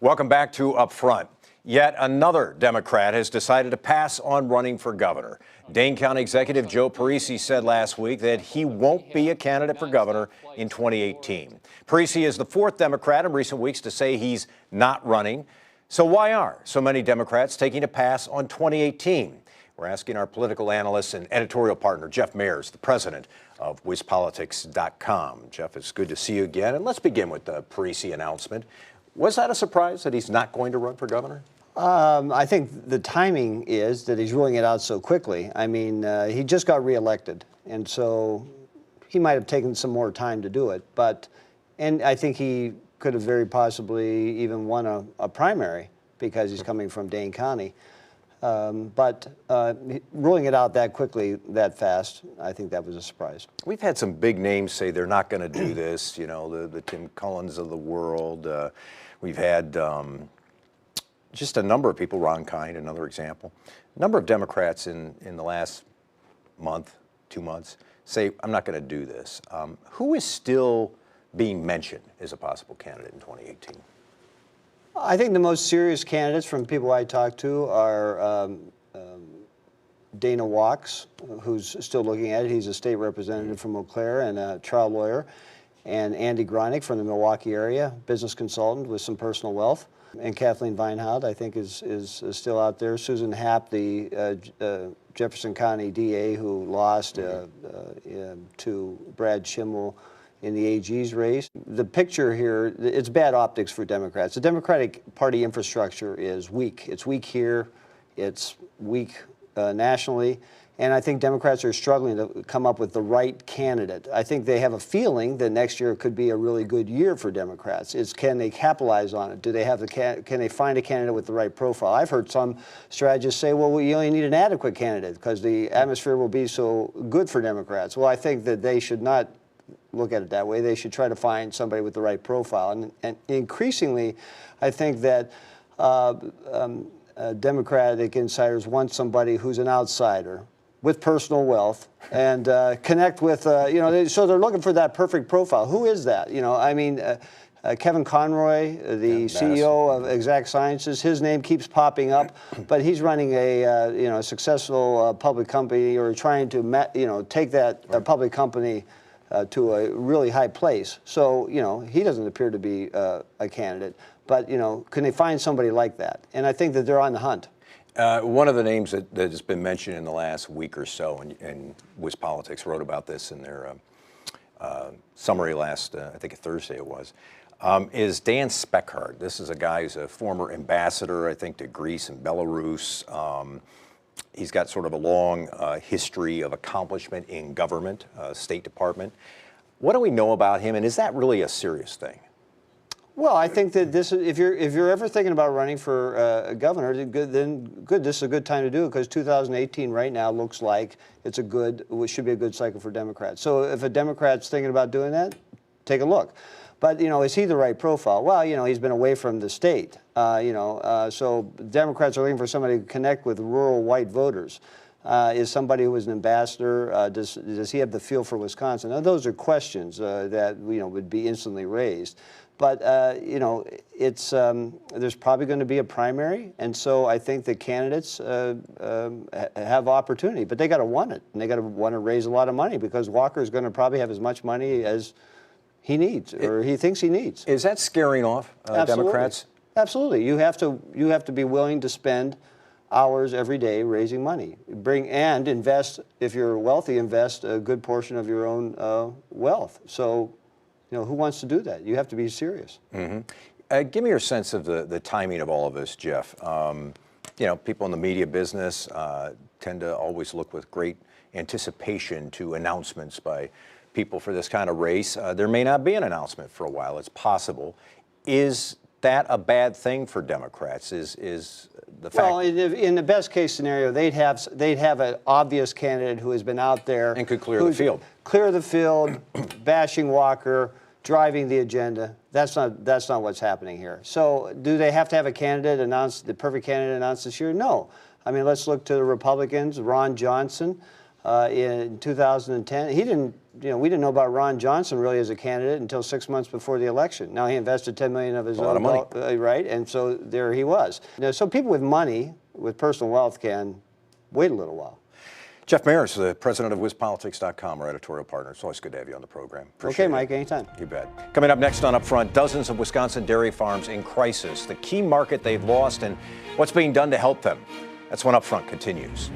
Welcome back to Up Front. Yet another Democrat has decided to pass on running for governor. Dane County Executive Joe Parisi said last week that he won't be a candidate for governor in 2018. Parisi is the fourth Democrat in recent weeks to say he's not running. So why are so many Democrats taking a pass on 2018? We're asking our political analyst and editorial partner, Jeff Mayers, the president of WizPolitics.com. Jeff, it's good to see you again. And let's begin with the Parisi announcement. Was that a surprise that he's not going to run for governor? I think the timing is that he's ruling it out so quickly. I mean, he just got reelected, and so he might have taken some more time to do it. And I think he could have very possibly even won a primary because he's coming from Dane County. But ruling it out that quickly, that fast, I think that was a surprise. We've had some big names say they're not going to do this, you know, the Tim Cullens of the world. We've had just a number of people, Ron Kind, another example. A number of Democrats in the last month, 2 months, say, I'm not going to do this. Who is still being mentioned as a possible candidate in 2018? I think the most serious candidates from people I talk to are Dana Wachs, who's still looking at it. He's a state representative from Eau Claire and a trial lawyer. And Andy Gronick from the Milwaukee area, business consultant with some personal wealth. And Kathleen Weinhaut, I think, is still out there. Susan Happ, the Jefferson County DA who lost to Brad Schimmel in the AG's race. The picture here, it's bad optics for Democrats. The Democratic Party infrastructure is weak. It's weak here. It's weak nationally. And I think Democrats are struggling to come up with the right candidate. I think they have a feeling that next year could be a really good year for Democrats. Can they capitalize on it? Do they have can they find a candidate with the right profile? I've heard some strategists say, well, you only need an adequate candidate because the atmosphere will be so good for Democrats. Well, I think that they should not look at it that way. They should try to find somebody with the right profile. And increasingly, I think that Democratic insiders want somebody who's an outsider with personal wealth and connect with, you know, so they're looking for that perfect profile. Who is that? You know, I mean, Kevin Conroy, the CEO of Exact Sciences, his name keeps popping up, but he's running a, you know, successful public company or trying to, you know, take that public company to a really high place. So, you know, he doesn't appear to be a candidate, but, you know, can they find somebody like that? And I think that they're on the hunt. One of the names that has been mentioned in the last week or so, and WizPolitics wrote about this in their summary last, I think Thursday it was, is Dan Speckhard. This is a guy who's a former ambassador, I think, to Greece and Belarus. He's got sort of a long history of accomplishment in government, State Department. What do we know about him, and is that really a serious thing? Well, I think that this, if you're ever thinking about running for governor, then good. This is a good time to do it because 2018 right now looks like it should be a good cycle for Democrats. So if a Democrat's thinking about doing that, take a look. But you know, is he the right profile? Well, you know, he's been away from the state. You know, so Democrats are looking for somebody to connect with rural white voters. Is somebody who was an ambassador? Does he have the feel for Wisconsin? Now, those are questions that would be instantly raised. But you know, it's there's probably going to be a primary, and so I think the candidates have opportunity, but they got to want it, and they got to want to raise a lot of money because Walker is going to probably have as much money as he needs or he thinks he needs. Is that scaring off Democrats? Absolutely. You have to be willing to spend hours every day raising money. And invest, if you're wealthy, invest a good portion of your own wealth. So, you know, who wants to do that? You have to be serious. Mm-hmm. Give me your sense of the timing of all of this, Jeff. You know, people in the media business tend to always look with great anticipation to announcements by people for this kind of race. There may not be an announcement for a while. It's possible. Is that a bad thing for Democrats? Is the fact? Well, in the best case scenario, they'd have an obvious candidate who has been out there and could clear the field. Clear the field, bashing Walker, driving the agenda. That's not what's happening here. So, do they have to have a candidate announced, the perfect candidate announced this year? No. I mean, let's look to the Republicans. Ron Johnson, in 2010. He didn't, we didn't know about Ron Johnson really as a candidate until 6 months before the election. Now he invested $10 million of his own, lot of money. right? And so there he was. So people with money, with personal wealth, can wait a little while. Jeff Mayers, the president of WizPolitics.com, our editorial partner. It's always good to have you on the program. Okay, Mike, anytime. You bet. Coming up next on Upfront, dozens of Wisconsin dairy farms in crisis, the key market they've lost, and what's being done to help them. That's when Upfront continues.